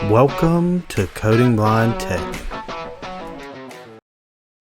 Welcome to Coding Blind Tech.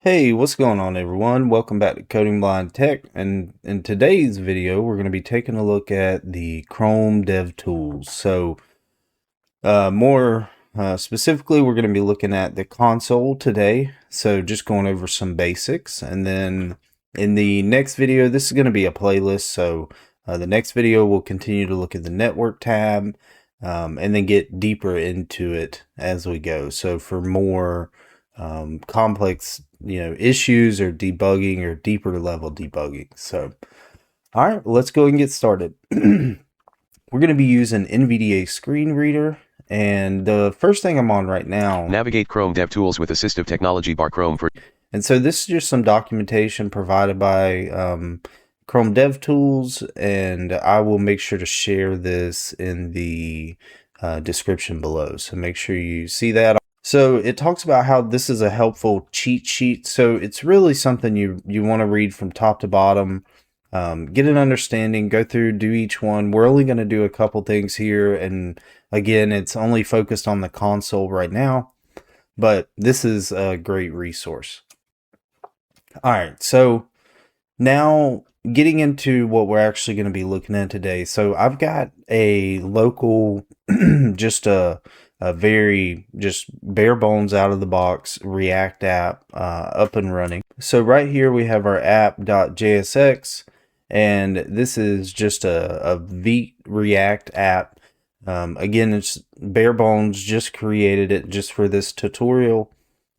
Hey, what's going on everyone? Welcome back to Coding Blind Tech, and in today's video we're going to be taking a look at the Chrome DevTools. So more specifically, we're going to be looking at the console today, so just going over some basics, and then in the next video, this is going to be a playlist, so the next video we'll continue to look at the network tab, and then get deeper into it as we go. So for more complex, issues or debugging or deeper level debugging. So, all right, let's go and get started. We're going to be using NVDA screen reader, and the first thing I'm on right now. Navigate Chrome DevTools with assistive technology bar Chrome for. And so this is just some documentation provided by Chrome DevTools, and I will make sure to share this in the description below. So make sure you see that. So it talks about how this is a helpful cheat sheet. So it's really something you want to read from top to bottom, get an understanding, go through, do each one. We're only going to do a couple things here. And again, it's only focused on the console right now, but this is a great resource. All right, so now getting into what we're actually going to be looking at today. So I've got a local, just a very just bare bones out of the box React app up and running. So right here we have our app.jsx, and this is just a Vite React app. Again, it's bare bones, just created it just for this tutorial.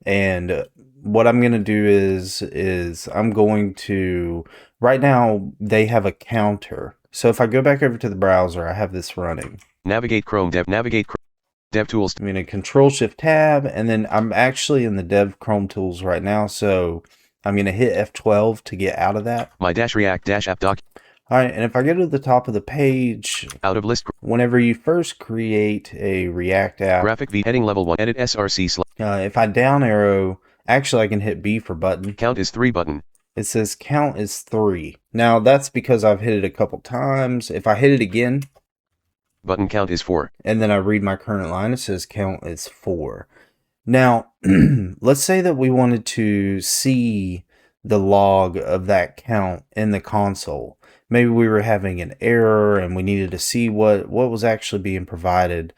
And what I'm going to do is I'm going to, right now they have a counter. So if I go back over to the browser, I have this running. Navigate Chrome DevTools. I'm going to Ctrl+Shift+Tab, and then I'm actually in the Dev Chrome Tools right now. So I'm going to hit F12 to get out of that. My-React-App doc. All right, and if I go to the top of the page, out of list, whenever you first create a React app, graphic V heading level 1, edit src. If I down arrow, actually I can hit B for button. Count is 3 button. It says count is 3. Now that's because I've hit it a couple times. If I hit it again, button count is 4. And then I read my current line, it says count is 4. Now, let's say that we wanted to see the log of that count in the console. Maybe we were having an error and we needed to see what was actually being provided.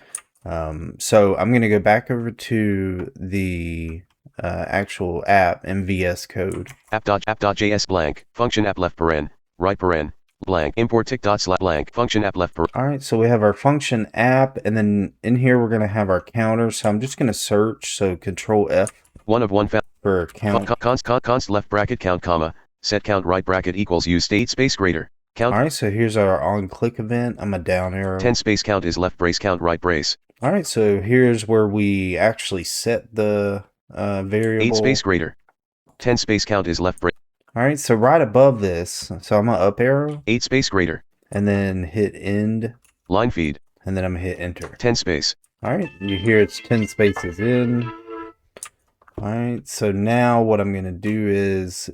So I'm going to go back over to the actual app MVS code. App.js blank, function app left paren, right paren, blank, import tick.blank, function app left paren. All right, so we have our function app, and then in here we're going to have our counter. So I'm just going to search, so Ctrl+F. 1 of 1 for count. Const left bracket count, comma, set count right bracket equals use state space greater. Count. All right, so here's our on click event. I'm a down arrow. 10 space count is left brace count right brace. All right, so here's where we actually set the variable. 8 space greater. 10 space count is left brace. All right, so right above this, so I'm gonna up arrow. 8 space greater. And then hit end. Line feed. And then I'm gonna hit enter. 10 space. All right, you hear it's 10 spaces in. All right, so now what I'm gonna do is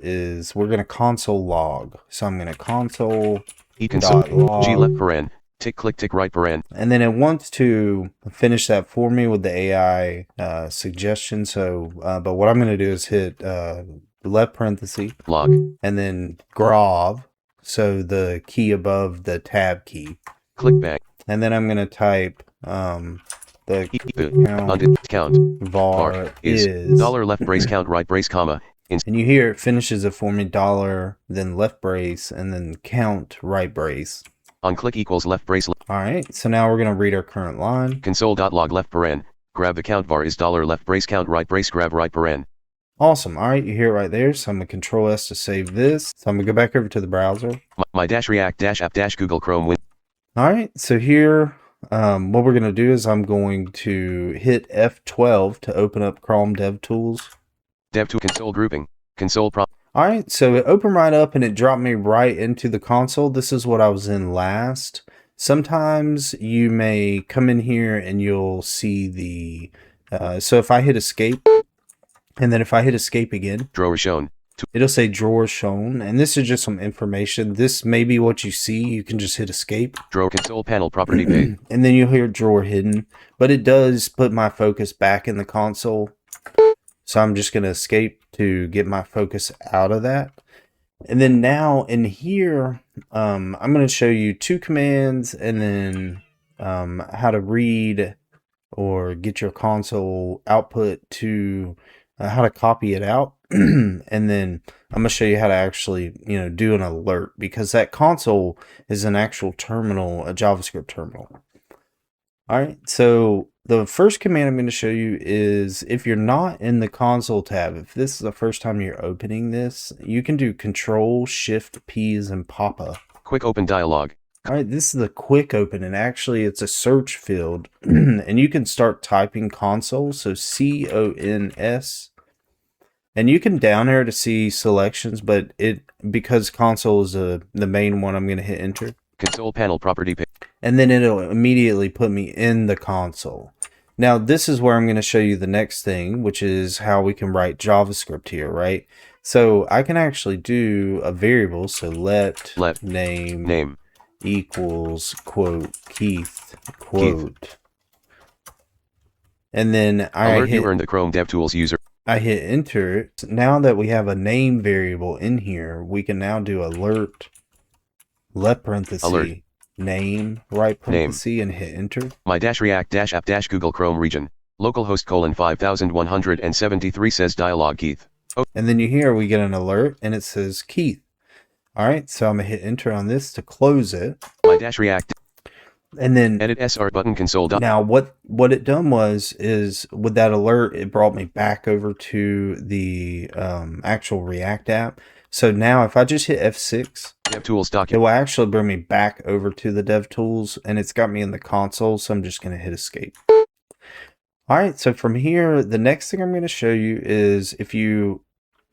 we're gonna console log. So I'm gonna console. Console. G left paren. Tick click tick right paren. And then it wants to finish that for me with the AI suggestion. So, but what I'm gonna do is hit left parenthesis log, and then grav. So the key above the tab key. Click back. And then I'm gonna type the count var is dollar left brace count right brace comma. And you hear it finishes it for me, dollar, then left brace, and then count right brace. On click equals left brace. All right, so now we're going to read our current line. Console.log left paren. Grab the count var is dollar left brace count right brace grab right paren. Awesome. All right, you hear it right there. So I'm going to Ctrl+S to save this. So I'm going to go back over to the browser. My-React-App Google Chrome win. All right, so here, what we're going to do is I'm going to hit F12 to open up Chrome DevTools. DevTool console grouping. Console prompt. All right, so it opened right up and it dropped me right into the console. This is what I was in last. Sometimes you may come in here and you'll see the, so if I hit escape, and then if I hit escape again. Drawer shown. it'll say drawer shown, and this is just some information. This may be what you see. You can just hit escape. Drawer console panel property pane. And then you'll hear drawer hidden, but it does put my focus back in the console. So I'm just going to escape to get my focus out of that. And then now in here, I'm going to show you two commands and then how to read or get your console output to how to copy it out. And then I'm going to show you how to actually, do an alert, because that console is an actual terminal, a JavaScript terminal. All right, so the first command I'm going to show you is, if you're not in the console tab, if this is the first time you're opening this, you can do Ctrl+Shift+P as in Papa. Quick open dialog. All right, this is the quick open, and actually it's a search field, and you can start typing console, so CONS, and you can down arrow to see selections, but because console is the main one, I'm going to hit enter. Console panel property pane. And then it'll immediately put me in the console. Now, this is where I'm going to show you the next thing, which is how we can write JavaScript here, right? So I can actually do a variable. So let name equals quote Keith quote. And then you earned the Chrome DevTools user. I hit enter. Now that we have a name variable in here, we can now do alert, left parenthesis, alert. Name, right parenthesis, and hit enter. My React app Google Chrome region, localhost 5173 says dialog Keith. Oh. And then you hear we get an alert and it says Keith. All right, so I'm gonna hit enter on this to close it. My React. And then edit SR button console. Now what it done is with that alert, it brought me back over to the actual React app. So now if I just hit F6, DevTools document, it will actually bring me back over to the DevTools, and it's got me in the console, so I'm just going to hit escape. All right, so from here, the next thing I'm going to show you is if you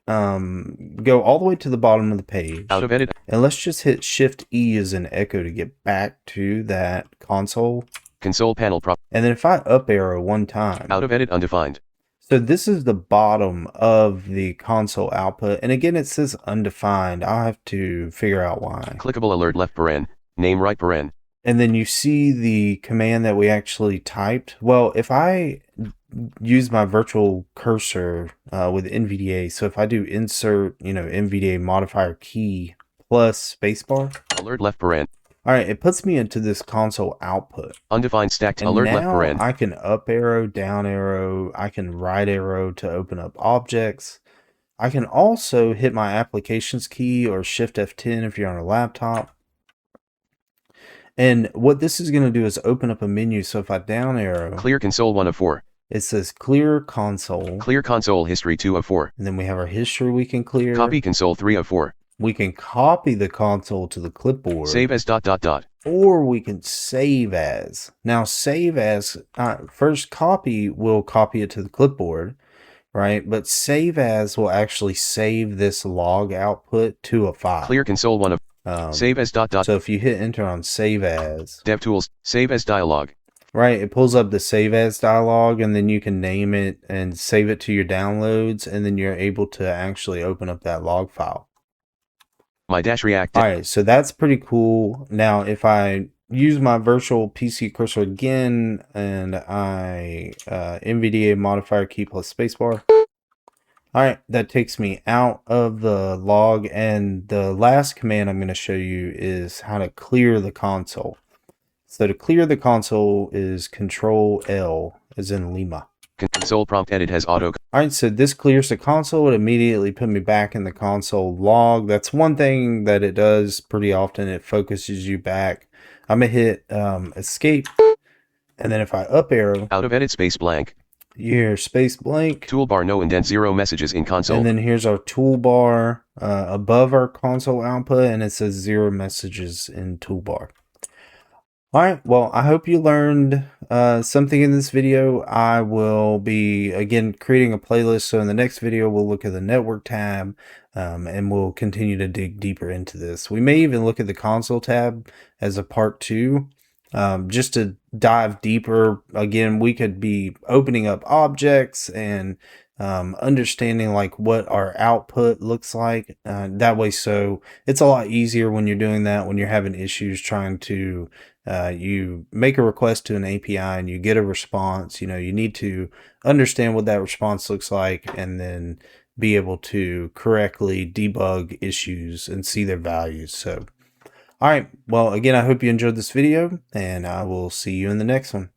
go all the way to the bottom of the page, out of edit, and let's just hit Shift E as an echo to get back to that console. Console panel prop. And then if I up arrow one time, out of edit undefined. So this is the bottom of the console output, and again it says undefined. I'll have to figure out why. Clickable alert left paren, name right paren. And then you see the command that we actually typed. Well, if I use my virtual cursor with NVDA, so if I do insert, NVDA modifier key plus spacebar. Alert left paren. All right, it puts me into this console output. Undefined stacked and alert now left paren. I can up arrow, down arrow, I can right arrow to open up objects. I can also hit my applications key or Shift F10 if you're on a laptop. And what this is going to do is open up a menu. So if I down arrow, clear console 1 of 4. It says clear console. Clear console history 2 of 4. And then we have our history we can clear. Copy console 3 of 4. We can copy the console to the clipboard. Save as ... Or we can save as. Now save as, first copy will copy it to the clipboard, right? But save as will actually save this log output to a file. Clear console 1 of save as ... So if you hit enter on save as. DevTools, save as dialog. Right, it pulls up the save as dialog, and then you can name it and save it to your downloads, and then you're able to actually open up that log file. My React. All right, so that's pretty cool. Now, if I use my virtual PC cursor again, and I NVDA modifier key plus spacebar. All right, that takes me out of the log, and the last command I'm going to show you is how to clear the console. So to clear the console is Ctrl+L, as in Lima. Console prompt edit has auto. Alright, so this clears the console. It immediately put me back in the console log. That's one thing that it does pretty often. It focuses you back. I'm going to hit escape. And then if I up arrow. Out of edit space blank. You hear space blank. Toolbar no indent 0 messages in console. And then here's our toolbar above our console output. And it says 0 messages in toolbar. Alright, well, I hope you learned something in this video. I will be, again, creating a playlist. So in the next video, we'll look at the network tab and we'll continue to dig deeper into this. We may even look at the console tab as a part 2, just to dive deeper. Again, we could be opening up objects and understanding like what our output looks like. That way, so it's a lot easier when you're doing that, when you're having issues trying to, you make a request to an API and you get a response. You need to understand what that response looks like and then be able to correctly debug issues and see their values. So, all right. Well, again, I hope you enjoyed this video, and I will see you in the next one.